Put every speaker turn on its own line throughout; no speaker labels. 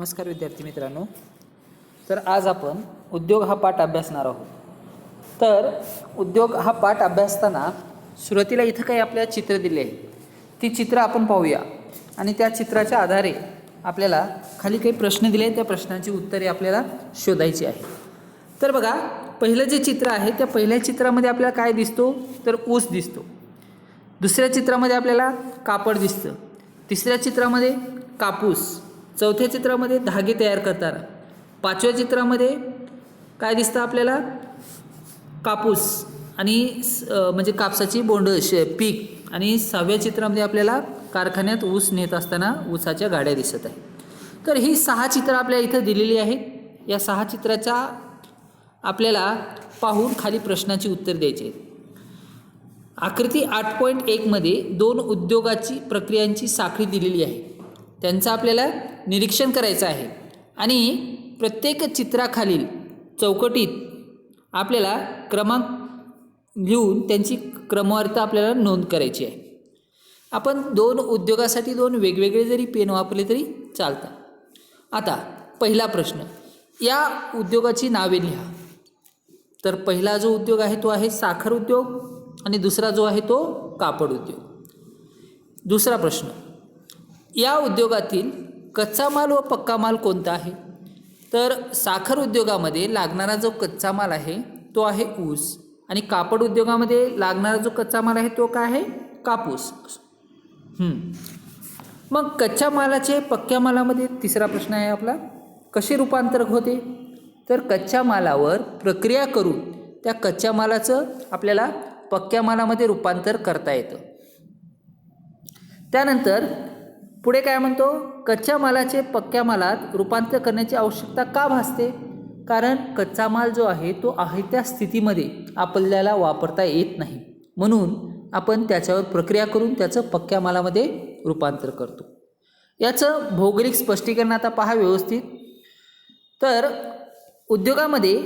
नमस्कार विद्यार्थी मित्रांनो. तर आज आपण उद्योग हा पाठ अभ्यासणार आहोत. तर उद्योग हा पाठ अभ्यासताना सुरुवातीला इथं काही आपल्याला चित्र दिले आहे. ती चित्र आपण पाहूया आणि त्या चित्राच्या आधारे आपल्याला खाली काही प्रश्न दिले आहेत, त्या प्रश्नांची उत्तरे आपल्याला शोधायची आहे. तर बघा, पहिलं जे चित्र आहे त्या पहिल्या चित्रामध्ये आपल्याला काय दिसतो तर ऊस दिसतो. दुसऱ्या चित्रामध्ये आपल्याला कापड दिसतं. तिसऱ्या चित्रामध्ये कापूस. चौथ्या चित्रामध्ये धागे तयार करताना. पाचव्या चित्रामध्ये काय दिसतं आपल्याला कापूस आणि म्हणजे कापसाची बोंड पीक. आणि सहाव्या चित्रामध्ये आपल्याला कारखान्यात ऊस नेत असताना ऊसाच्या गाड्या दिसत आहे. तर ही 6 चित्र आपल्याला इथं दिलेली आहेत. या 6 चित्राच्या आपल्याला पाहून खाली प्रश्नाची उत्तर द्यायची आहेत. आकृती 8.1 मध्ये 2 उद्योगाची प्रक्रियांची साखळी दिलेली आहे. त्यांचं आपल्याला निरीक्षण करायचं आहे आणि प्रत्येक चित्राखालील चौकटीत आपल्याला क्रमांक लिहून त्यांची क्रमवारीता आपल्याला नोंद करायची आहे. आपण 2 उद्योगासाठी 2 वेगवेगळे जरी पेन वापरले तरी चालतात. आता पहिला प्रश्न, या उद्योगाची नावे लिहा. तर पहिला जो उद्योग आहे तो आहे साखर उद्योग आणि दुसरा जो आहे तो कापड उद्योग. दुसरा प्रश्न, या उद्योगातील कच्चा माल व पक्का माल कोणता आहे. तर साखर उद्योगामध्ये लागणारा जो कच्चा माल आहे तो आहे ऊस आणि कापड उद्योगामध्ये लागणारा जो कच्चा माल आहे तो काय आहे कापूस. मग कच्च्या मालाचे पक्क्या मालामध्ये तिसरा प्रश्न आहे आपला, कसे रूपांतर होते. तर कच्च्या मालावर प्रक्रिया करून त्या कच्च्या मालाचं आपल्याला पक्क्या मालामध्ये रूपांतर करता येतं. त्यानंतर पुढे काय म्हणतो, कच्च्या मालाचे पक्क्या मालात रूपांतर करण्याची आवश्यकता का भासते. कारण कच्चा माल जो आहे तो आहे त्या स्थितीमध्ये आपल्याला वापरता येत नाही, म्हणून आपण त्याच्यावर प्रक्रिया करून त्याचं पक्क्या मालामध्ये रूपांतर करतो. याचं भौगोलिक स्पष्टीकरण आता पहा व्यवस्थित. तर उद्योगामध्ये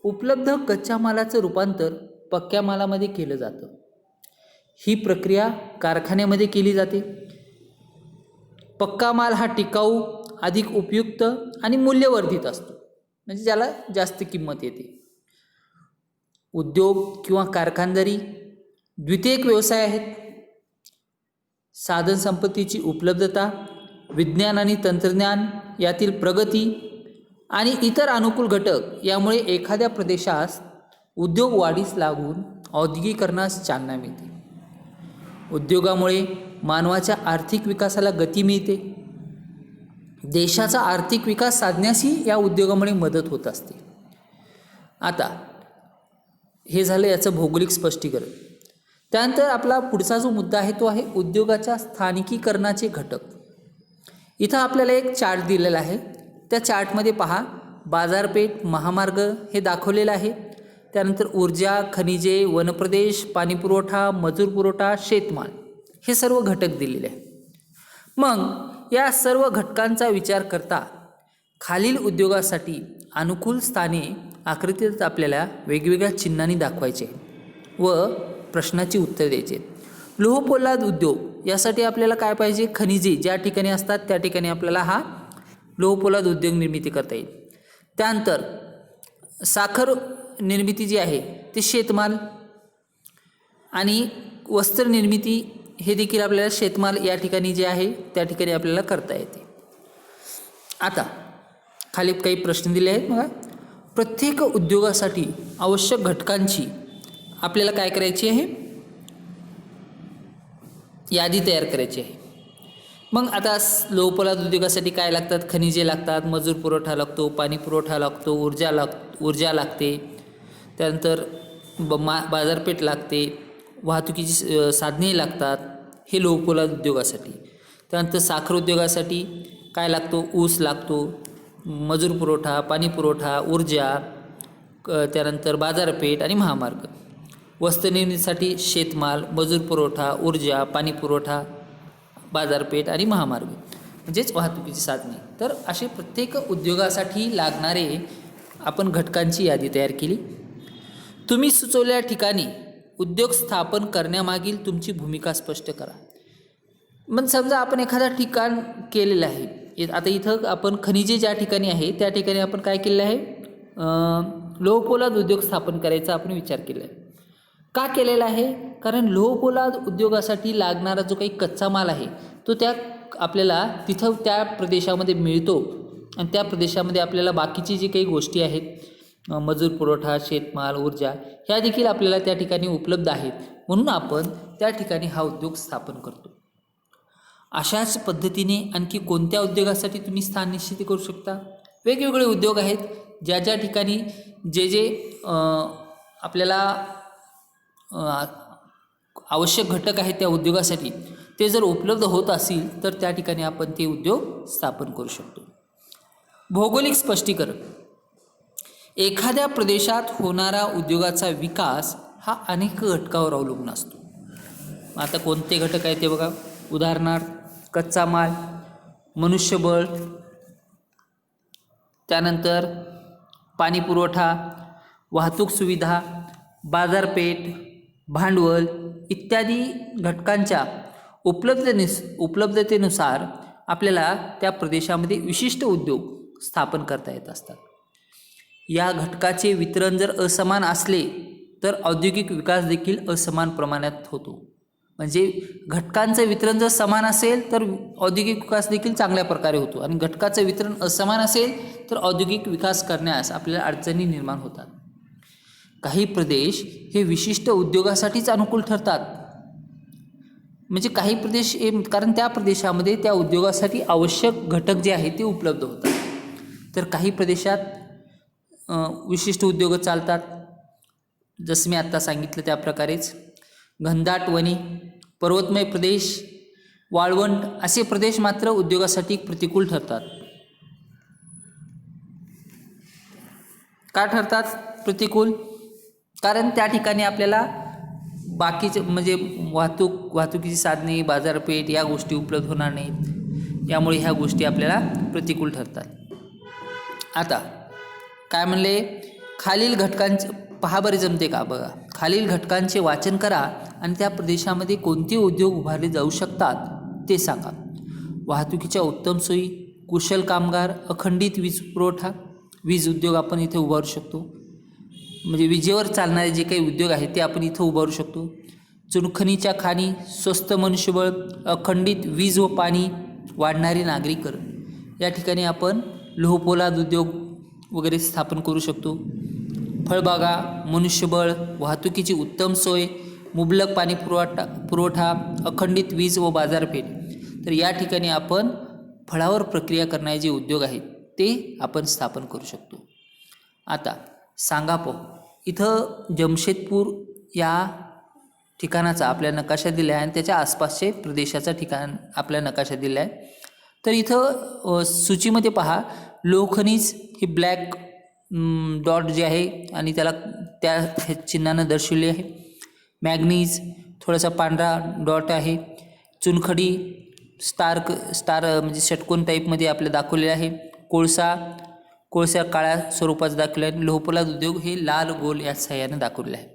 उपलब्ध कच्च्या मालाचं रूपांतर पक्क्या मालामध्ये केलं जातं. ही प्रक्रिया कारखान्यामध्ये केली जाते. पक्का माल हा टिकाऊ, अधिक उपयुक्त आणि मूल्यवर्धित असतो, म्हणजे ज्याला जास्त किंमत येते. उद्योग किंवा कारखानदारी द्वितीयक व्यवसाय आहेत. साधनसंपत्तीची उपलब्धता, विज्ञान आणि तंत्रज्ञान यातील प्रगती आणि इतर अनुकूल घटक यामुळे एखाद्या प्रदेशास उद्योग वाढीस लागून औद्योगिकरणास चालना मिळते. उद्योगामुळे मानवाच्या आर्थिक विकासाला गती मिळते. देशाचा आर्थिक विकास साधण्यासही या उद्योगामुळे मदत होत असते. आता हे झालं याचं भौगोलिक स्पष्टीकरण. त्यानंतर आपला पुढचा जो मुद्दा आहे तो आहे उद्योगाच्या स्थानिकीकरणाचे घटक. इथं आपल्याला एक चार्ट दिलेला आहे. त्या चार्टमध्ये पहा, बाजारपेठ, महामार्ग हे दाखवलेलं आहे. त्यानंतर ऊर्जा, खनिजे, वनप्रदेश, पाणीपुरवठा, मजूर पुरवठा, शेतमाल हे सर्व घटक दिलेले आहेत. मग या सर्व घटकांचा विचार करता खालील उद्योगासाठी अनुकूल स्थाने आकृतीत आपल्याला वेगवेगळ्या चिन्हांनी दाखवायचे व प्रश्नाची उत्तर द्यायचे. लोहपोलाद उद्योग यासाठी आपल्याला काय पाहिजे, खनिजे ज्या ठिकाणी असतात त्या ठिकाणी आपल्याला हा लोहपोलाद उद्योग निर्मिती करता येईल. त्यानंतर साखर निर्मिती जी आहे ते शेतमाल आणि वस्त्र निर्मिती हे देखील आपल्याला शेतमाल या ठिकाणी जे आहे त्या ठिकाणी आपल्याला करता येते. आता खाली काही प्रश्न दिले आहेत. बघा, प्रत्येक उद्योगासाठी आवश्यक घटकांची आपल्याला काय करायची आहे, यादी तयार करायची आहे. मग आता लोहपोलाद उद्योगासाठी काय लागतात, खनिजे लागतात, मजूर पुरवठा लागतो, पाणी पुरवठा लागतो, ऊर्जा लागते. त्यानंतर बाजारपेठ लागते, वाहतुकीची साधने लागतात, हे लोहपोलाद उद्योगासाठी. त्यानंतर साखर उद्योगासाठी काय लागतो, ऊस लागतो, मजूर पुरवठा, पाणी पुरवठा, ऊर्जा, त्यानंतर बाजारपेठ आणि महामार्ग. वस्त्रनिर्मितीसाठी शेतमाल, मजूर पुरवठा, ऊर्जा, पाणी पुरवठा, बाजारपेठ आणि महामार्ग म्हणजेच वाहतुकीची साधने. तर असे प्रत्येक उद्योगासाठी लागणारे आपण घटकांची यादी तयार केली. तुम्ही सुचवलेल्या ठिकाणी उद्योग स्थापन करण्यामागील तुमची भूमिका स्पष्ट करा. मग समजा आपण एखादा ठिकाण केलेलं आहे आता इथं आपण खनिजे ज्या ठिकाणी आहे त्या ठिकाणी आपण काय केलेलं आहे, लोहपोलाद उद्योग स्थापन करायचा आपण विचार केला आहे. का केलेला आहे? कारण लोहपोलाद उद्योगासाठी लागणारा जो काही कच्चा माल आहे तो त्या आपल्याला तिथं त्या प्रदेशामध्ये मिळतो आणि त्या प्रदेशामध्ये आपल्याला बाकीची जी काही गोष्टी आहेत, मजूर पुरवठा, शेतमाल, ऊर्जा, ह्या देखील आपल्याला त्या ठिकाणी उपलब्ध आहेत. म्हणून आपण त्या ठिकाणी हा उद्योग स्थापन करतो. अशाच पद्धतीने आणखी कोणत्या उद्योगासाठी तुम्ही स्थान निश्चित करू शकता? वेगवेगळे उद्योग आहेत ज्या ज्या ठिकाणी जे आपल्याला आवश्यक घटक आहेत त्या उद्योगासाठी ते जर उपलब्ध होत असतील तर त्या ठिकाणी आपण ते उद्योग स्थापन करू शकतो. भौगोलिक स्पष्टीकरण. एखाद्या प्रदेशात होणारा उद्योगाचा विकास हा अनेक घटकावर अवलंबून असतो. आता कोणते घटक आहेत ते बघा. उदाहरणार्थ कच्चा माल, मनुष्यबळ, त्यानंतर पाणी पुरवठा, वाहतूक सुविधा, बाजारपेठ, भांडवल इत्यादी घटकांच्या उपलब्धतेनुसार आपल्याला त्या प्रदेशामध्ये विशिष्ट उद्योग स्थापन करता येत असतात. या घटकाचे वितरण जर असमान असले तर औद्योगिक विकास देखील असमान प्रमाणात होतो. म्हणजे घटकांचं वितरण जर समान असेल तर औद्योगिक विकास देखील चांगल्या प्रकारे होतो आणि घटकाचं वितरण असमान असेल तर औद्योगिक विकास करण्यास आपल्याला अडचणी निर्माण होतात. काही प्रदेश हे विशिष्ट उद्योगासाठीच अनुकूल ठरतात. म्हणजे काही प्रदेश कारण त्या प्रदेशामध्ये त्या उद्योगासाठी आवश्यक घटक जे आहेत ते उपलब्ध होतात. तर काही प्रदेशात विशिष्ट उद्योग चालतात, जसं मी आत्ता सांगितलं त्याप्रकारेच. घनदाट वने, पर्वतमय प्रदेश, वाळवंट असे प्रदेश मात्र उद्योगासाठी प्रतिकूल ठरतात. का ठरतात प्रतिकूल? कारण त्या ठिकाणी आपल्याला बाकीचे म्हणजे वाहतुकीची साधने, बाजारपेठ या गोष्टी उपलब्ध होणार नाहीत. यामुळे ह्या गोष्टी आपल्याला प्रतिकूल ठरतात. आता काय म्हणले, खालील घटकांचे पहा बरे जमते का बघा. खालील घटकांचे वाचन करा आणि त्या प्रदेशामध्ये कोणते उद्योग उभारले जाऊ शकतात ते सांगा. वाहतुकीच्या उत्तम सोयी, कुशल कामगार, अखंडित वीज पुरवठा, वीज उद्योग आपण इथे उभारू शकतो. म्हणजे विजेवर चालणारे जे काही उद्योग आहेत ते आपण इथं उभारू शकतो. चुनखनीच्या खाणी, स्वस्त मनुष्यबळ, अखंडित वीज व पाणी, वाढणारे नागरीकरण, या ठिकाणी आपण लोहपोलाद उद्योग वगैरे स्थापन करू शकतो. फळबागा, मनुष्यबळ, वाहतुकीची उत्तम सोय, मुबलक पाणी पुरवठा, अखंडित वीज व बाजारपेठ, तर या ठिकाणी आपण फळावर प्रक्रिया करणारे जे उद्योग आहेत ते आपण स्थापन करू शकतो. आता सांगा इथं जमशेदपूर या ठिकाणाचा आपल्या नकाशा दिला आहे आणि त्याच्या आसपासचे प्रदेशाचा ठिकाण आपल्या नकाशा दिला आहे. तर इथं सूचीमध्ये पहा, लोहखनिज ही ब्लॅक डॉट जे आहे आणि त्याला त्या चिन्हानं दर्शवले आहे. मॅग्नीज थोडासा पांढरा डॉट आहे. चुनखडी स्टार म्हणजे षटकोन टाईपमध्ये आपलं दाखवलेलं आहे. कोळसा काळ्या स्वरूपाचं दाखवलं आहे. लोहपोलाद उद्योग हे लाल गोल या सहाय्याने दाखवलेलं आहे.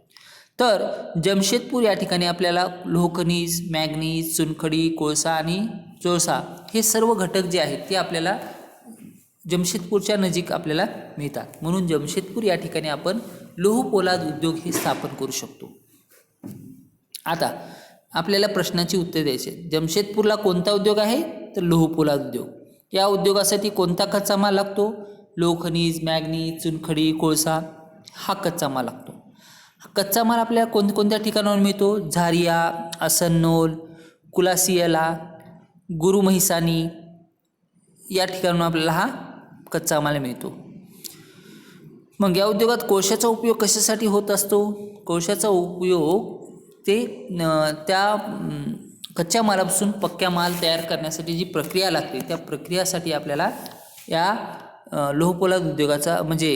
तर जमशेदपूर या ठिकाणी आपल्याला लोहखनिज, मॅग्नीज, चुनखडी, कोळसा आणि चोळसा हे सर्व घटक जे आहेत ते आपल्याला जमशेदपूरच्या नजीक आपल्याला मिळतात. म्हणून जमशेदपूर या ठिकाणी आपण लोहपोलाद उद्योग हे स्थापन करू शकतो. आता आपल्याला प्रश्नाची उत्तर द्यायचे. जमशेदपूरला कोणता उद्योग आहे? तर लोहपोलाद उद्योग. या उद्योगासाठी कोणता कच्चा माल लागतो? लोहखनिज, मॅग्नीज, चुनखडी, कोळसा हा कच्चा माल लागतो. कच्चा माल आपल्याला कोणत्या ठिकाणावर मिळतो? झारिया, असन्नोल, कुलासियाला, गुरुमहिसानी या ठिकाणाहून आपल्याला हा कच्चा माल मिळतो. मग या उद्योगात कोळशाचा उपयोग कशासाठी होत असतो? कोळशाचा उपयोग ते त्या कच्च्या मालापासून पक्क्या माल तयार करण्यासाठी जी प्रक्रिया लागते त्या प्रक्रियासाठी आपल्याला या लोहपोलाद उद्योगाचा म्हणजे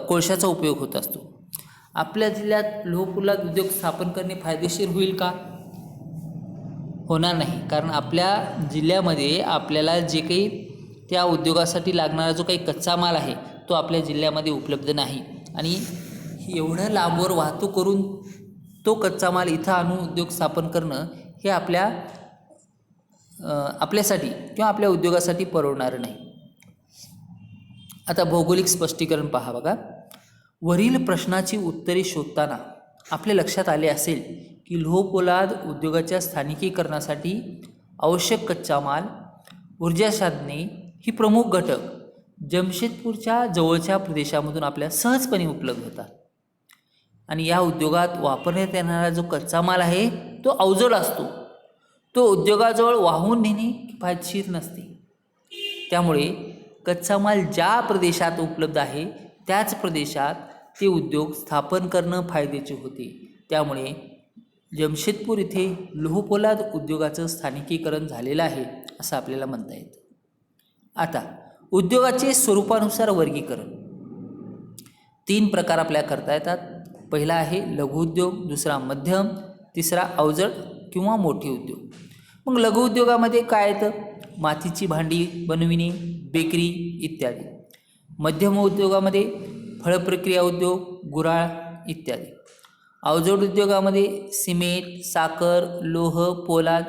कोळशाचा उपयोग होत असतो. आपल्या जिल्ह्यात लोहपोलाद उद्योग स्थापन करणे फायदेशीर होईल का? होणार नाही. कारण आपल्या जिल्ह्यामध्ये आपल्याला जे काही त्या उद्योगासाठी लागणारा जो काही कच्चा माल आहे तो आपल्या जिल्ह्यामध्ये उपलब्ध नाही आणि एवढं लांबवर वाहतूक करून तो कच्चा माल इथं आणून उद्योग स्थापन करणं हे आपल्या आपल्यासाठी किंवा आपल्या उद्योगासाठी परवडणारं नाही. आता भौगोलिक स्पष्टीकरण पहा बघा. वरील प्रश्नाची उत्तरे शोधताना आपल्या लक्षात आले असेल की लोहपोलाद उद्योगाच्या स्थानिकीकरणासाठी आवश्यक कच्चा माल, ऊर्जा साधने ही प्रमुख घटक जमशेदपूरच्या जवळच्या प्रदेशामधून आपल्या सहजपणे उपलब्ध होतात. आणि या उद्योगात वापरण्यात येणारा जो कच्चा माल आहे तो अवजड असतो. तो उद्योगाजवळ वाहून नेणे किफायतशीर नसते. त्यामुळे कच्चा माल ज्या प्रदेशात उपलब्ध आहे त्याच प्रदेशात ते उद्योग स्थापन करणं फायद्याचे होते. त्यामुळे जमशेदपूर इथे लोहपोलाद उद्योगाचं स्थानिकीकरण झालेलं आहे असं आपल्याला म्हणता येतं. आता उद्योगाचे स्वरूपानुसार वर्गीकरण 3 प्रकार आपल्याला करता येतात. पहिला आहे लघुउद्योग, दुसरा मध्यम, तिसरा अवजड किंवा मोठे उद्योग. मग लघुउद्योगामध्ये काय येतं? मातीची भांडी बनविणे, बेकरी इत्यादी. मध्यम उद्योगामध्ये फळप्रक्रिया उद्योग, गुऱ्हाळ इत्यादी. अवजड उद्योगामध्ये सिमेंट, साखर, लोह, पोलाद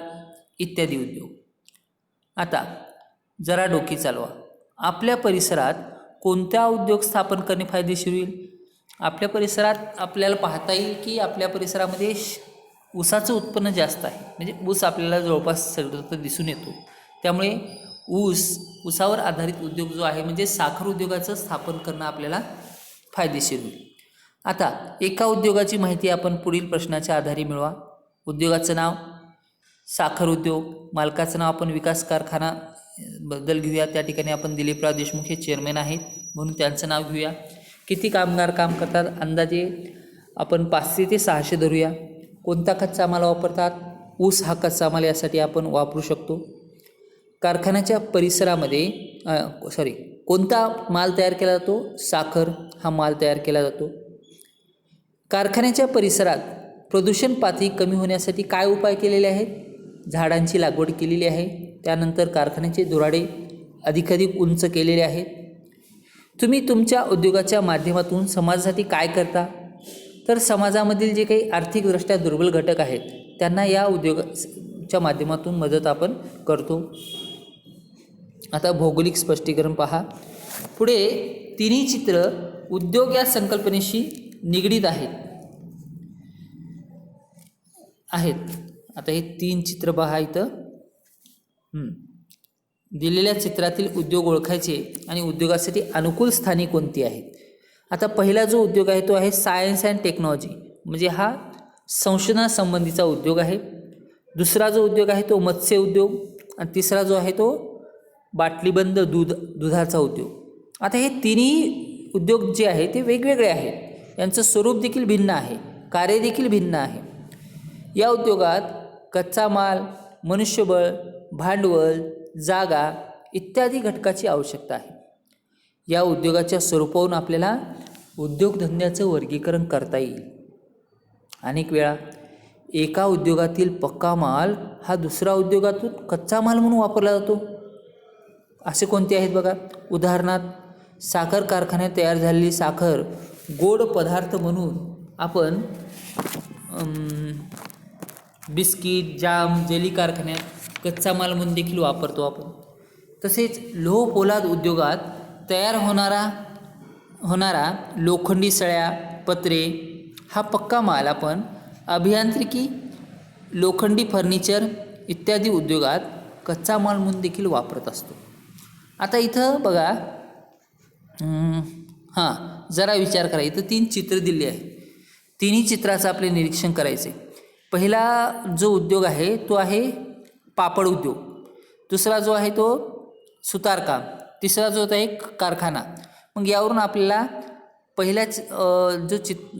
इत्यादी उद्योग. आता जरा डोकी चालवा. आपल्या परिसरात कोणत्या उद्योग स्थापन करणे फायदेशीर होईल? आपल्या परिसरात आपल्याला पाहता येईल की आपल्या परिसरामध्ये ऊसाचं उत्पन्न जास्त आहे. म्हणजे ऊस आपल्याला जवळपास सर्वत्र दिसून येतो. त्यामुळे ऊसावर आधारित उद्योग जो आहे म्हणजे साखर उद्योगाचं स्थापन करणं आपल्याला फायदेशीर होईल. आता एका उद्योगाची माहिती आपण पुढील प्रश्नाच्या आधारे मिळवा. उद्योगाचं नाव साखर उद्योग, मालकाचं नाव आपण विकास कारखाना बद्दल घेऊया. त्या ठिकाणी आपण दिलीपराव देशमुख हे चेअरमॅन आहेत म्हणून त्यांचं नाव घेऊया. किती कामगार काम करतात? अंदाजे आपण 500 ते 600 धरूया. कोणता कच्चा माल वापरतात? ऊस हा कच्चा माल यासाठी आपण वापरू शकतो. कारखान्याच्या परिसरामध्ये कोणता माल तयार केला जातो? साखर हा माल तयार केला जातो. कारखान्याच्या परिसरात प्रदूषण पातळी कमी होण्यासाठी काय उपाय केलेले आहेत? झाडांची लागवड केलेली आहे. त्यानंतर कारखान्याचे धुराडे अधिकाधिक उंच केलेले आहेत. तुम्ही तुमच्या उद्योगाच्या माध्यमातून समाजासाठी काय करता? तर समाजामधील जे काही आर्थिकदृष्ट्या दुर्बल घटक आहेत त्यांना या उद्योगाच्या माध्यमातून मदत आपण करतो. आता भौगोलिक स्पष्टीकरण पहा. पुढे तिन्ही चित्र उद्योग या संकल्पनेशी निगडीत आहेत. आता हे 3 चित्र पहा. इथं दिलेल्या चित्रातील उद्योग ओळखायचे आणि उद्योगासाठी अनुकूल स्थाने कोणती आहेत. आता पहिला जो उद्योग आहे तो आहे सायन्स अँड टेक्नॉलॉजी, म्हणजे हा संशोधनासंबंधीचा उद्योग आहे. दुसरा जो उद्योग आहे तो मत्स्य उद्योग आणि तिसरा जो आहे तो बाटलीबंद दुधाचा उद्योग. आता हे तिन्ही उद्योग जे आहे ते वेगवेगळे आहेत. यांचं स्वरूप देखील भिन्न आहे, कार्य देखील भिन्न आहे. या उद्योगात कच्चा माल, मनुष्यबळ, भांडवल, जागा इत्यादी घटकाची आवश्यकता आहे. या उद्योगाच्या स्वरूपावरून आपल्याला उद्योगधंद्याचं वर्गीकरण करता येईल. अनेक वेळा एका उद्योगातील पक्का माल हा दुसरा उद्योगातून कच्चा माल म्हणून वापरला जातो. असे कोणते आहेत बघा. उदाहरणार्थ साखर कारखान्यात तयार झालेली साखर गोड पदार्थ म्हणून आपण बिस्किट, जाम, जेली कारखान्यात कच्चा माल म्हणून देखील वापरतो आपण. तसेच लोह पोलाद उद्योगात तयार होणारा लोखंडी सळ्या, पत्रे हा पक्का माल आपण अभियांत्रिकी, लोखंडी फर्निचर इत्यादी उद्योगात कच्चा माल म्हणून देखील वापरत असतो. आता इथं बघा, जरा विचार करा. इथं 3 चित्र दिली आहे. तिन्ही चित्राचं आपले निरीक्षण करायचे. पहिला जो उद्योग आहे तो आहे पापड उद्योग. दुसरा जो आहे तो सुतारकाम. तिसरा जो आहे कारखाना. मग यावरून आपल्याला पहिल्याच जो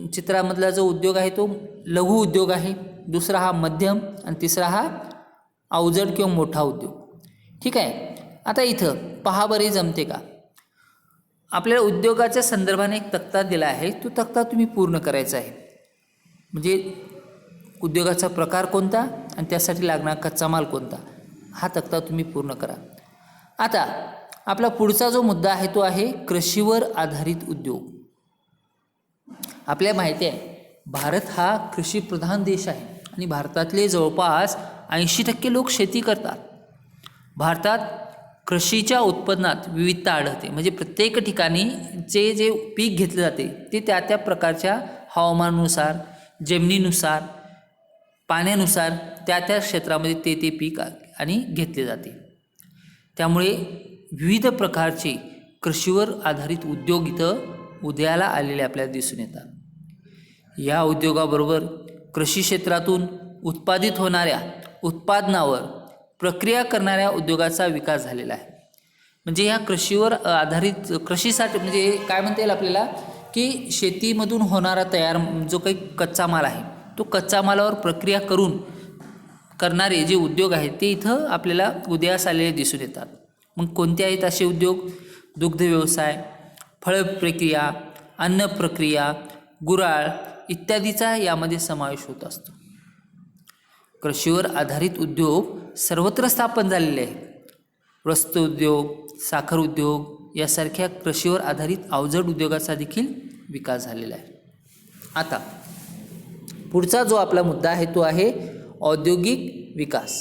चित्रामधला जो उद्योग आहे तो लघु उद्योग आहे, दुसरा हा मध्यम आणि तिसरा हा अवजड किंवा मोठा उद्योग. ठीक आहे. आता इथं पहा बरे जमते का. आपल्याला उद्योगाच्या संदर्भाने एक तक्ता दिला आहे. तो तक्ता तुम्ही पूर्ण करायचा आहे. म्हणजे उद्योगाचा प्रकार कोणता आणि त्यासाठी लागणारा कच्चा माल कोणता हा तक्ता तुम्ही पूर्ण करा. आता आपला पुढचा जो मुद्दा आहे तो आहे कृषीवर आधारित उद्योग. आपल्याला माहिती आहे भारत हा कृषीप्रधान देश आहे आणि भारतातले जवळपास 80% लोक शेती करतात. भारतात कृषीच्या उत्पन्नात विविधता आढळते. म्हणजे प्रत्येक ठिकाणी जे पीक घेतले जाते ते त्या प्रकारच्या हवामानानुसार, जमिनीनुसार, पाण्यानुसार त्या क्षेत्रामध्ये ते पीक आणि घेतले जाते. त्यामुळे विविध प्रकारचे कृषीवर आधारित उद्योग इथं उदयाला आलेले आपल्याला दिसून येतात. या उद्योगाबरोबर कृषी क्षेत्रातून उत्पादित होणाऱ्या उत्पादनावर प्रक्रिया करणाऱ्या उद्योगाचा विकास झालेला आहे. म्हणजे ह्या कृषीवर आधारित कृषीसाठी म्हणजे काय म्हणता येईल आपल्याला की शेतीमधून होणारा तयार जो काही कच्चा माल आहे तो कच्चा मालावर प्रक्रिया करणारे जे उद्योग आहेत ते इथं आपल्याला उदयास आलेले दिसून येतात. मग कोणते आहेत असे उद्योग? दुग्ध व्यवसाय, फळ प्रक्रिया, अन्न प्रक्रिया, गुऱ्हाळ इत्यादीचा यामध्ये समावेश होत असतो. कृषीवर आधारित उद्योग सर्वत्र स्थापन झालेले आहेत. वस्त्र उद्योग, साखर उद्योग यासारख्या कृषीवर आधारित अवजड उद्योगाचा देखील विकास झालेला आहे. आता पुढचा जो आपला मुद्दा आहे तो आहे औद्योगिक विकास.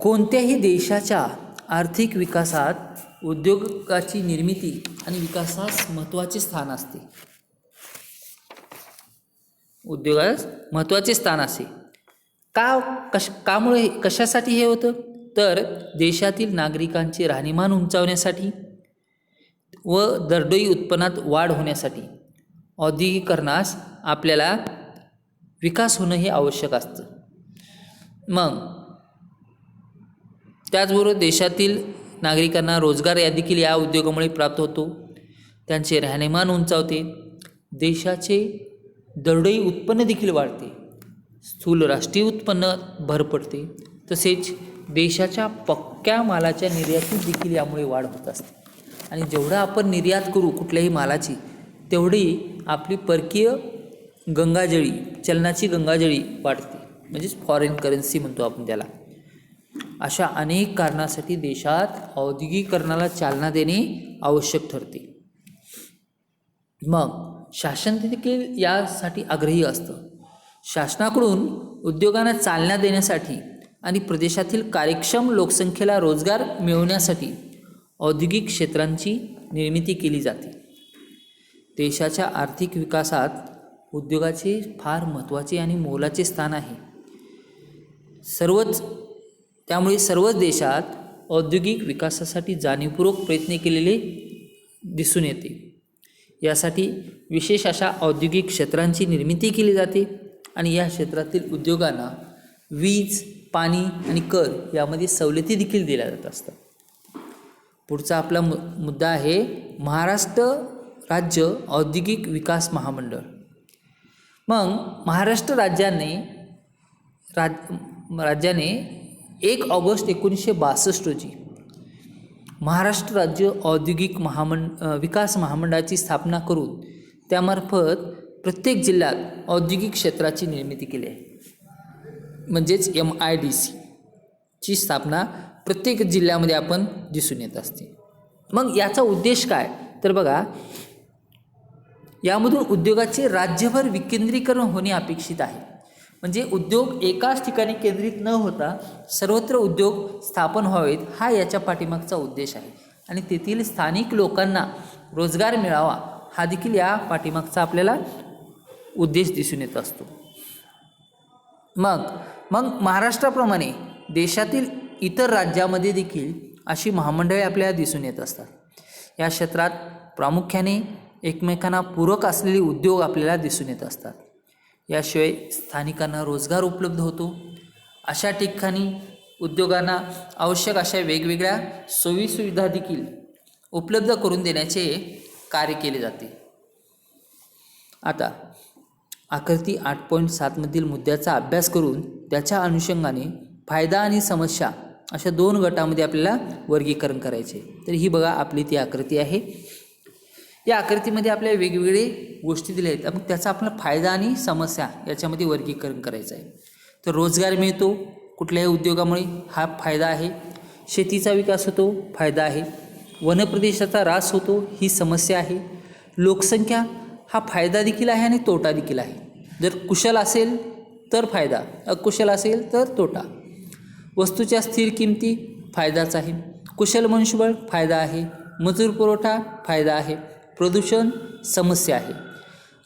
कोणत्याही देशाच्या आर्थिक विकासात उद्योगाची निर्मिती आणि विकासास महत्त्वाचे स्थान असते. उद्योगास महत्त्वाचे स्थान असते. कामुळे कशासाठी हे होतं? तर देशातील नागरिकांचे राहणीमान उंचावण्यासाठी व दरडोई उत्पन्नात वाढ होण्यासाठी औद्योगिकरणास आपल्याला विकास होणं हे आवश्यक असतं. मग त्याचबरोबर देशातील नागरिकांना रोजगार या देखील या उद्योगामुळे प्राप्त होतो. त्यांचे राहणीमान उंचावते, देशाचे दरडोई उत्पन्न देखील वाढते, स्थूल राष्ट्रीय उत्पन्न भर पडते, तसेच देशाच्या पक्क्या मालाच्या निर्यातीत देखील यामुळे वाढ होत असते. आणि जेवढा आपण निर्यात करू कुठल्याही मालाची तेवढी आपली परकीय गंगाजळी चलनाची गंगाजळी वाढते, म्हणजेच फॉरेन करन्सी म्हणतो आपण त्याला. अशा अनेक कारणासाठी देशात औद्योगिकरणाला चालना देणे आवश्यक ठरते. मग शासन देखील यासाठी आग्रही असतं. शासनाकडून उद्योगांना चालना देण्यासाठी आणि प्रदेशातील कार्यक्षम लोकसंख्येला रोजगार मिळवण्यासाठी औद्योगिक क्षेत्रांची निर्मिती केली जाते. देशाच्या आर्थिक विकासात उद्योगाचे फार महत्त्वाचे आणि मोलाचे स्थान आहे. त्यामुळे सर्वच देशात औद्योगिक विकासासाठी जाणीवपूर्वक प्रयत्न केलेले दिसून येते. यासाठी विशेष अशा औद्योगिक क्षेत्रांची निर्मिती केली जाते आणि या क्षेत्रातील उद्योगांना वीज, पाणी आणि कर यामध्ये सवलती देखील दिल्या जात असतात. पुढचा आपला मुद्दा आहे महाराष्ट्र राज्य औद्योगिक विकास महामंडळ. मग महाराष्ट्र राज्याने 1 ऑगस्ट 1962 रोजी महाराष्ट्र राज्य औद्योगिक विकास महामंडळाची स्थापना करून त्यामार्फत प्रत्येक जिल्ह्यात औद्योगिक क्षेत्राची निर्मिती केली आहे. म्हणजेच MIDC ची स्थापना प्रत्येक जिल्ह्यामध्ये आपण दिसून येत असते. मग याचा उद्देश काय? तर बघा, यामधून उद्योगाचे राज्यभर विकेंद्रीकरण होणे अपेक्षित आहे. म्हणजे उद्योग एकाच ठिकाणी केंद्रित न होता सर्वत्र उद्योग स्थापन व्हावेत हा याच्या पाठीमागचा उद्देश आहे. आणि तेथील स्थानिक लोकांना रोजगार मिळावा हा देखील या पाठीमागचा आपल्याला उद्देश दिसून येत असतो. मग महाराष्ट्राप्रमाणे देशातील इतर राज्यामध्ये देखील अशी महामंडळे आपल्याला दिसून येत असतात. या क्षेत्रात प्रामुख्याने एकमेकांना पूरक असलेले उद्योग आपल्याला दिसून येत असतात. याशिवाय स्थानिकांना रोजगार उपलब्ध होतो. अशा ठिकाणी उद्योगांना आवश्यक अशा वेगवेगळ्या सोयीसुविधा देखील उपलब्ध करून देण्याचे कार्य केले जाते. आता आकृती 8.7 मधील मुद्द्याचा अभ्यास करून त्याच्या अनुषंगाने फायदा आणि समस्या अशा 2 गटामध्ये आपल्याला वर्गीकरण करायचे. तर ही बघा आपली ती आकृती आहे. या आकृतीमध्ये आपल्याला वेगवेगळे गोष्टी दिल्या आहेत. मग त्याचा आपला फायदा आणि समस्या याच्यामध्ये वर्गीकरण करायचं आहे. तर रोजगार मिळतो कुठल्याही उद्योगामुळे हा फायदा आहे. शेतीचा विकास होतो फायदा आहे. वनप्रदेशाचा ऱ्हास होतो ही समस्या आहे. लोकसंख्या हा फायदा देखील आहे आणि तोटा देखील आहे. जर कुशल असेल तर फायदा, अकुशल असेल तर तोटा. वस्तूच्या स्थिर किमती फायदाच आहे. कुशल मनुष्यबळ फायदा आहे. मजूर पुरवठा फायदा आहे. प्रदूषण समस्या आहे.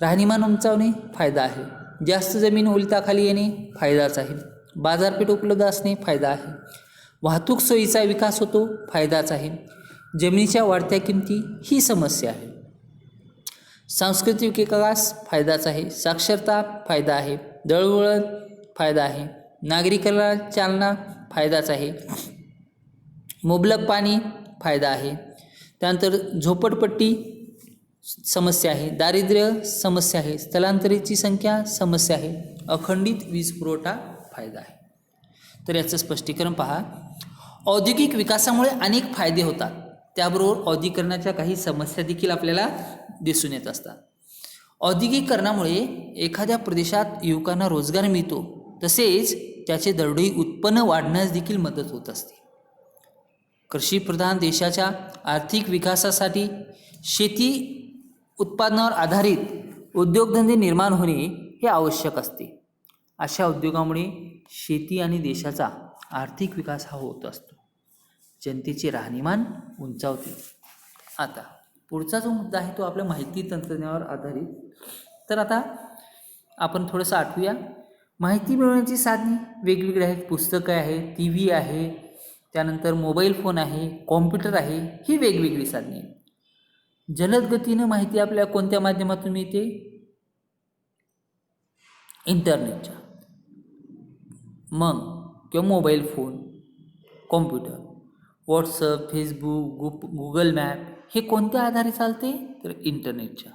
राहणीमान उंचावणे फायदा आहे. जास्त जमीन ओलिताखाली येणे फायदाच आहे. बाजारपेठ उपलब्ध असणे फायदा आहे. वाहतूक सोयीचा विकास होतो फायदाच आहे. जमिनीच्या वाढत्या किमती ही समस्या आहे. सांस्कृतिक विकास फायदाच आहे. साक्षरता फायदा आहे. दळणवळण फायदा आहे. नागरिकाला चालना फायदाच आहे. मुबलक पाणी फायदा आहे. त्यानंतर झोपडपट्टी समस्या आहे. दारिद्र्य समस्या आहे. स्थलांतरितची संख्या समस्या आहे. अखंडित वीज पुरवठा फायदा आहे. तर याचं स्पष्टीकरण पहा. औद्योगिक विकासामुळे अनेक फायदे होतात, त्याबरोबर औद्योगिकरणाच्या काही समस्या देखील आपल्याला दिसून येत असतात. औद्योगिकरणामुळे एखाद्या प्रदेशात युवकांना रोजगार मिळतो, तसेच त्याचे दरडोई उत्पन्न वाढण्यास देखील मदत होत असते. कृषीप्रधान देशाच्या आर्थिक विकासासाठी शेती उत्पादनावर आधारित उद्योगधंदे निर्माण होणे हे आवश्यक असते. अशा उद्योगामुळे शेती आणि देशाचा आर्थिक विकास हा होत असतो. जनतेचे राहणीमान उंचावते. आता पुढचा जो मुद्दा आहे तो आपल्या माहिती तंत्रज्ञानावर आधारित. तर आता आपण थोडंसं आठवूया. माहिती मिळवण्याची साधने वेगवेगळी आहेत. पुस्तकं आहे, टी व्ही आहे, त्यानंतर मोबाईल फोन आहे, कॉम्प्युटर आहे, ही वेगवेगळी साधने आहेत. जलद गतीनं माहिती आपल्या कोणत्या माध्यमातून मिळते? इंटरनेटच्या. मग किंवा mobile phone, computer, WhatsApp, Facebook, Google map हे कोणत्या आधारे चालते? तर इंटरनेटच्या.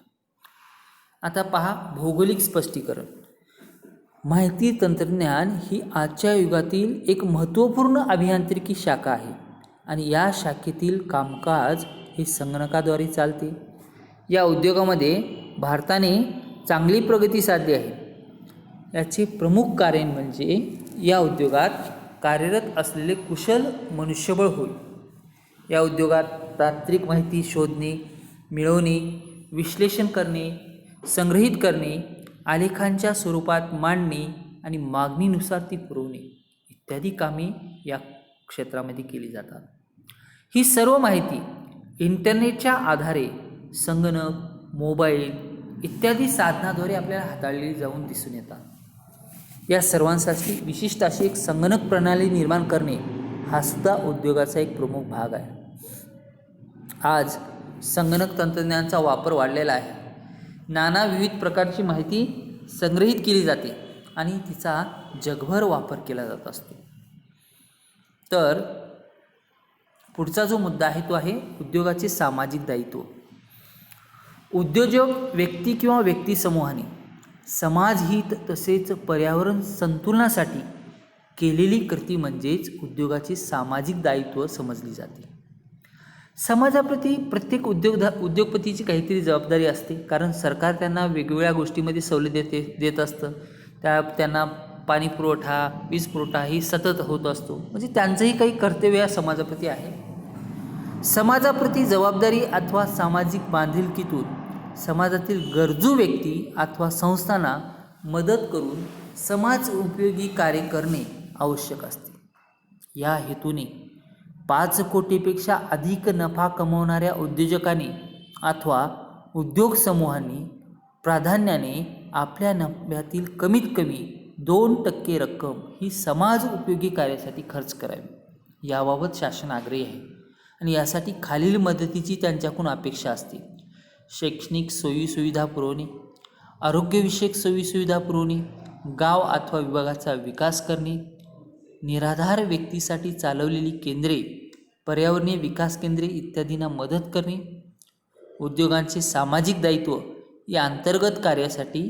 आता पहा भौगोलिक स्पष्टीकरण. माहिती तंत्रज्ञान ही आजच्या युगातील एक महत्त्वपूर्ण अभियांत्रिकी शाखा आहे आणि या शाखेतील कामकाज हे संगणकाद्वारे चालते. या उद्योगामध्ये भारताने चांगली प्रगती साधली आहे. याचे प्रमुख कारण म्हणजे या उद्योगात कार्यरत असलेले कुशल मनुष्यबळ होय. या उद्योगात तांत्रिक माहिती शोधणे, मिळवणे, विश्लेषण करणे, संग्रहित करणे, आलेखांच्या स्वरूपात मांडणे आणि मागणीनुसार ती पुरवणे इत्यादी कामे या क्षेत्रामध्ये केली जातात. ही सर्व माहिती इंटरनेटच्या आधारे संगणक, मोबाईल इत्यादी साधनाद्वारे आपल्याला हाताळली जाऊन दिसून येतात. या सर्वांसाठी विशिष्ट अशी एक संगणक प्रणाली निर्माण करणे हा सुद्धा उद्योगाचा एक प्रमुख भाग आहे. आज संगणक तंत्रज्ञानाचा वापर वाढलेला आहे. नाना विविध प्रकारची माहिती संग्रहित केली जाते आणि तिचा जगभर वापर केला जात असतो. तर पुढचा जो मुद्दा आहे तो आहे उद्योगाचे सामाजिक दायित्व. उद्योजक व्यक्ती किंवा व्यक्ती समूहाने समाजहित तसेच पर्यावरण संतुलनासाठी केलेली कृती म्हणजेच उद्योगाचे सामाजिक दायित्व समजली जाते. समाजाप्रती प्रत्येक उद्योगपतीची काहीतरी जबाबदारी असते, कारण सरकार त्यांना वेगवेगळ्या गोष्टीमध्ये सवलत देत असतं. त्यांना पाणी पुरवठा, वीज पुरवठा ही सतत होत असतो. म्हणजे त्यांचंही काही कर्तव्य या समाजाप्रती आहे. समाजाप्रती जबाबदारी अथवा सामाजिक बांधिलकीतून समाजातील गरजू व्यक्ती अथवा संस्थांना मदत करून समाज उपयोगी कार्य करणे आवश्यक असते. या हेतूने 5 कोटीपेक्षा अधिक नफा कमवणाऱ्या उद्योजकांनी अथवा उद्योग समूहांनी प्राधान्याने आपल्या नफ्यातील कमीत कमी 2% रक्कम ही समाज उपयोगी कार्यासाठी खर्च करावी, याबाबत शासन आग्रही आहे. आणि यासाठी खालील मदतीची त्यांच्याकडून अपेक्षा असते. शैक्षणिक सोयीसुविधा पुरवणे, आरोग्यविषयक सोयीसुविधा पुरवणे, गाव अथवा विभागाचा विकास करणे, निराधार व्यक्तीसाठी चालवलेली केंद्रे, पर्यावरणीय विकास केंद्रे इत्यादींना मदत करणे. उद्योगांचे सामाजिक दायित्व या अंतर्गत कार्यासाठी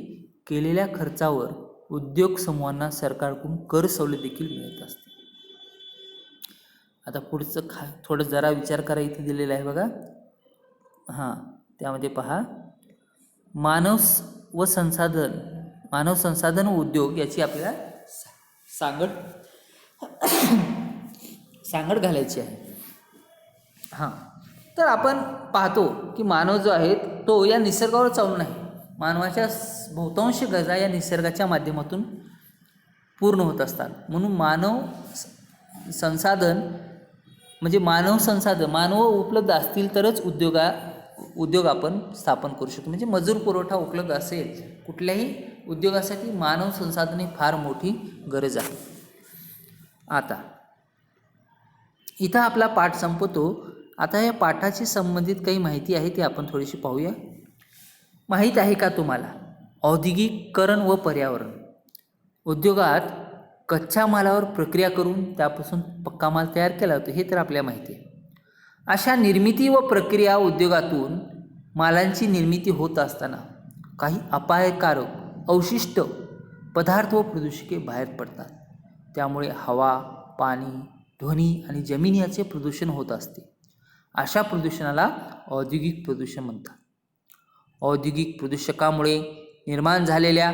केलेल्या खर्चावर उद्योग समूहांना सरकारकडून कर सवलत देखील मिळत असते. आता पुढचं थोडं जरा विचार करा, इथे दिलेलं आहे बघा. त्यामध्ये पहा, मानव संसाधन उद्योग याची आपल्याला सांगड घालायची आहे. तर आपण पाहतो की मानव जो आहे तो या निसर्गावर चालून आहे. मानवाच्या बहुतांश गरजा या निसर्गाच्या माध्यमातून पूर्ण होत असतात. म्हणून मानव संसाधन म्हणजे मानव संसाधन, मानव उपलब्ध असतील तरच उद्योग आपण स्थापन करू शकतो. म्हणजे मजूर पुरवठा उपलब्ध असेल कुठल्याही उद्योगासाठी मानव संसाधने फार मोठी गरज आहे. आता इथं आपला पाठ संपतो. आता या पाठाशी संबंधित काही माहिती आहे ती आपण थोडीशी पाहूया. माहीत आहे का तुम्हाला औद्योगिकीकरण व पर्यावरण? उद्योगात कच्च्या मालावर प्रक्रिया करून त्यापासून पक्का माल तयार केला जातो, हे तर आपल्याला माहिती आहे. अशा निर्मिती व प्रक्रिया उद्योगातून मालांची निर्मिती होत असताना काही अपायकारक अवशिष्ट पदार्थ व प्रदूषके बाहेर पडतात. त्यामुळे हवा, पाणी, ध्वनी आणि जमीन याचे प्रदूषण होत असते. अशा प्रदूषणाला औद्योगिक प्रदूषण म्हणतात. औद्योगिक प्रदूषकामुळे निर्माण झालेल्या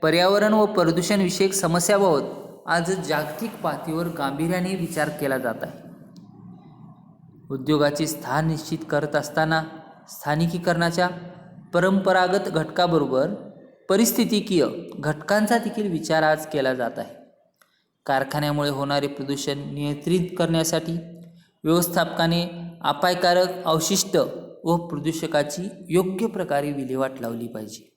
पर्यावरण व प्रदूषणविषयक समस्याबाबत आज जागतिक पातळीवर गांभीर्याने विचार केला जात आहे. उद्योगाचे स्थान निश्चित करत असताना स्थानिकीकरणाच्या परंपरागत घटकाबरोबर पारिस्थितिकीय घटकांचा देखील विचार आज केला जात आहे. कारखान्यामुळे होणारे प्रदूषण नियंत्रित करण्यासाठी व्यवस्थापकाने अपायकारक अवशिष्ट व प्रदूषकाची योग्य प्रकारे विल्हेवाट लावली पाहिजे.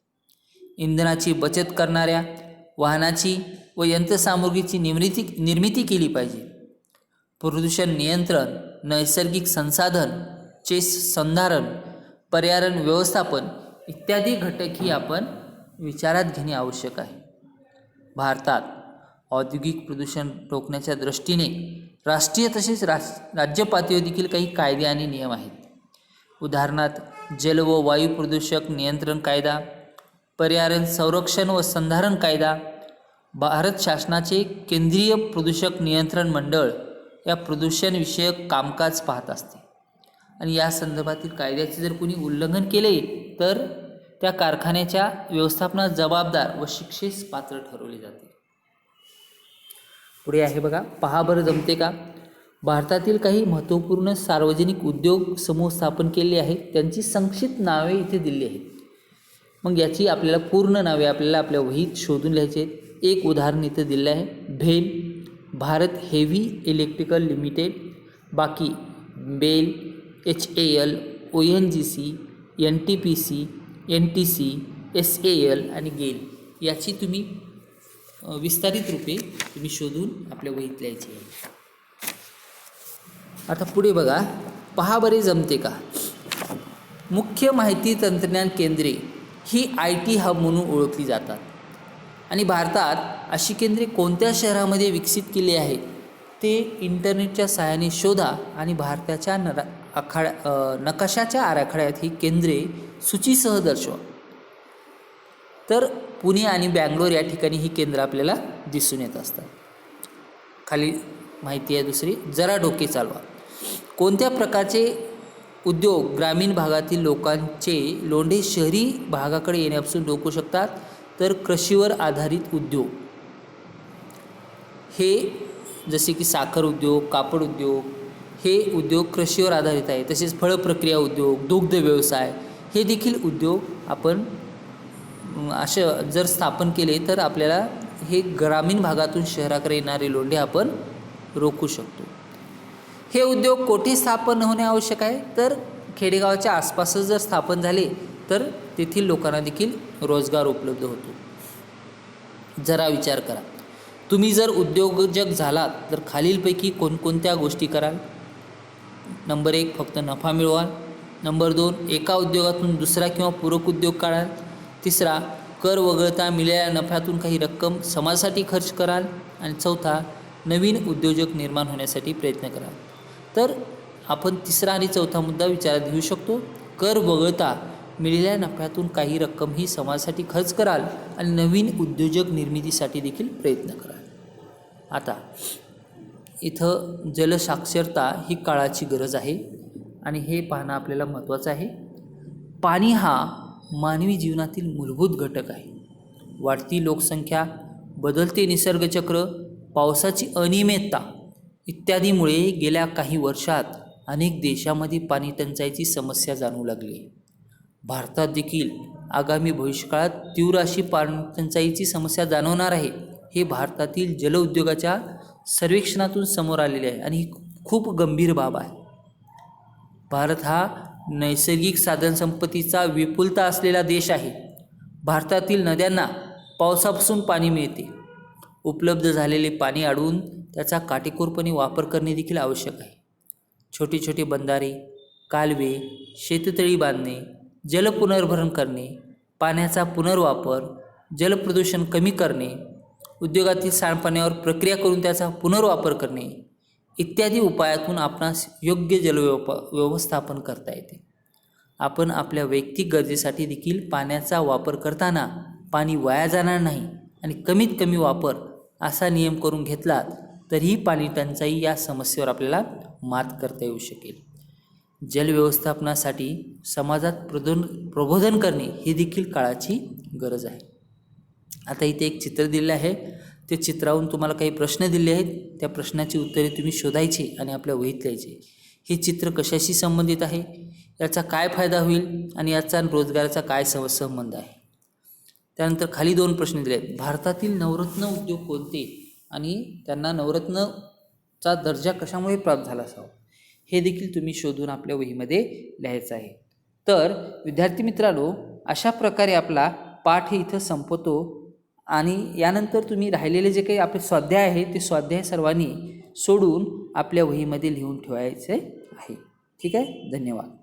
इंधनाची बचत करणाऱ्या वाहनाची व यंत्रसामुग्रीची निर्मिती केली पाहिजे. प्रदूषण नियंत्रण, नैसर्गिक संसाधनचे संधारण, पर्यावरण व्यवस्थापन इत्यादी घटकही आपण विचारात घेणे आवश्यक आहे. भारतात औद्योगिक प्रदूषण रोखण्याच्या दृष्टीने राष्ट्रीय तसेच राज्य पातळीवर देखील काही कायदे आणि नियम आहेत. उदाहरणार्थ जल व वायू प्रदूषक नियंत्रण कायदा, पर्यावरण संरक्षण व संधारण कायदा, भारत शासनाचे केंद्रीय प्रदूषक नियंत्रण मंडळ या प्रदूषणविषयक कामकाज पाहत असते आणि या संदर्भातील कायद्याचे जर कोणी उल्लंघन केले तर त्या कारखान्याच्या व्यवस्थापनास जबाबदार व शिक्षेस पात्र ठरवले जाते. पुढे आहे बघा, पहा बरं जमते का. भारतातील काही महत्त्वपूर्ण सार्वजनिक उद्योग समूह स्थापन केले आहेत, त्यांची संक्षिप्त नावे इथे दिली आहेत. मग याची आपल्याला पूर्ण नावे आपल्याला आपल्या वहीत शोधून लिहायचे आहेत. एक उदाहरण इथे दिलं आहे, भेल, भारत हेवी इलेक्ट्रिकल लिमिटेड. बाकी bell, HAL, ONGC, NTPC, NTC, SAL आणि गेल याची तुम्ही विस्तारित रूपे तुम्ही शोधून आपल्या वहीत लिहायची आहे. आता पुढे बघा, पहा बरे जमते का. मुख्य माहिती तंत्रज्ञान केंद्रे ही IT हब म्हणून ओळखली जातात आणि भारतात अशी केंद्रे कोणत्या शहरामध्ये विकसित केली आहेत ते इंटरनेटच्या सहाय्याने शोधा आणि भारताच्या नकाशाच्या आराखड्यात ही केंद्रे सूचीसह दर्शवा. तर पुणे आणि बँगलोर या ठिकाणी ही केंद्र आपल्याला दिसून येत असतात. खाली माहिती आहे दुसरी, जरा डोके चालवा. कोणत्या प्रकारचे उद्योग ग्रामीण भागातील लोकांचे लोंढे शहरी भागाकडे येण्यापासून रोखू शकतात? तर कृषीवर आधारित उद्योग, हे जसे की साखर उद्योग, कापड उद्योग, हे उद्योग कृषीवर आधारित आहे. तसेच फळप्रक्रिया उद्योग, दुग्ध व्यवसाय हे देखील उद्योग आपण असे जर स्थापन केले तर आपल्याला हे ग्रामीण भागातून शहराकडे येणारे लोंढे आपण रोखू शकतो. हे उद्योग कोठे स्थापन होणे आवश्यक आहे? तर खेडेगावाच्या आसपासच जर स्थापन झाले तर तेथील लोकांना देखील रोजगार उपलब्ध होतो. जरा विचार करा, तुम्ही जर उद्योजक झालात तर खालीलपैकी कोणकोणत्या गोष्टी कराल? नंबर 1, फक्त नफा मिळवाल. नंबर 2, एका उद्योगातून दुसरा किंवा पूरक उद्योग काढाल. तिसरा, कर वगळता मिळालेल्या नफ्यातून काही रक्कम समाजासाठी खर्च कराल. आणि चौथा, नवीन उद्योजक निर्माण होण्यासाठी प्रयत्न कराल. तर आपण तिसरा आणि चौथा मुद्दा विचारात घेऊ शकतो. कर वगळता मिळालेल्या नफ्यातून काही रक्कम ही समाजासाठी खर्च कराल आणि नवीन उद्योजक निर्मितीसाठी देखील प्रयत्न कराल. आता इथं जलसाक्षरता ही काळाची गरज आहे आणि हे पाहणं आपल्याला महत्त्वाचं आहे. पाणी हा मानवी जीवनातील मूलभूत घटक आहे. वाढती लोकसंख्या, बदलते निसर्गचक्र, पावसाची अनियमितता इत्यादीमुळे गेल्या काही वर्षात अनेक देशांमध्ये पाणी टंचाईची समस्या जाणवू लागली. भारतात देखील आगामी भविष्यकाळात तीव्र अशी पाणी टंचाईची समस्या जाणवणार आहे. हे भारतातील जलउद्योगाच्या सर्वेक्षणातून समोर आलेली आहे आणि ही खूप गंभीर बाब आहे. भारत हा नैसर्गिक साधनसंपत्तीचा विपुलता असलेला देश आहे. भारतातील नद्यांना पावसापासून पाणी मिळते. उपलब्ध झालेले पाणी अडवून त्याचा काटेकोरपणे वापर करणे देखील आवश्यक आहे. छोटे छोटे बंधारे, कालवे, शेततळी बांधणे, जलपुनर्भरण करणे, पाण्याचा पुनर्वापर, जलप्रदूषण कमी करणे, उद्योगातील सांडपाण्यावर प्रक्रिया करून त्याचा पुनर्वापर करणे इत्यादी उपायातून आपणास योग्य व्यवस्थापन करता येते. आपण आपल्या वैयक्तिक गरजेसाठी देखील पाण्याचा वापर करताना पाणी वाया जाणार नाही आणि कमीत कमी वापर असा नियम करून घेतला तरीही पाणी टंचाई या समस्येवर आपल्याला मात करता येऊ शकेल. जल व्यवस्थापनासाठी समाजात प्रबोधन करणे ही देखील काळाची गरज आहे. आता इथे एक चित्र दिलेलं आहे. ते चित्रावरून तुम्हाला काही प्रश्न दिले आहेत. त्या प्रश्नाची उत्तरे तुम्ही शोधायची आणि आपल्या वहीत लिहायचे. हे चित्र कशाशी संबंधित आहे, याचा काय फायदा होईल आणि याचा रोजगाराचा काय संबंध आहे. त्यानंतर खाली 2 प्रश्न दिले आहेत. भारतातील नवरत्न उद्योग कोणते आणि त्यांना नवरत्नचा दर्जा कशामुळे प्राप्त झाला असावा हे देखील तुम्ही शोधून आपल्या वहीमध्ये लिहायचं आहे. तर विद्यार्थी मित्रांनो, अशा प्रकारे आपला पाठ हे इथं संपतो आणि यानंतर तुम्ही राहिलेले जे काही आपले स्वाध्याय आहे ते स्वाध्याय सर्वांनी सोडून आपल्या वहीमध्ये लिहून ठेवायचे आहे. ठीक आहे. धन्यवाद.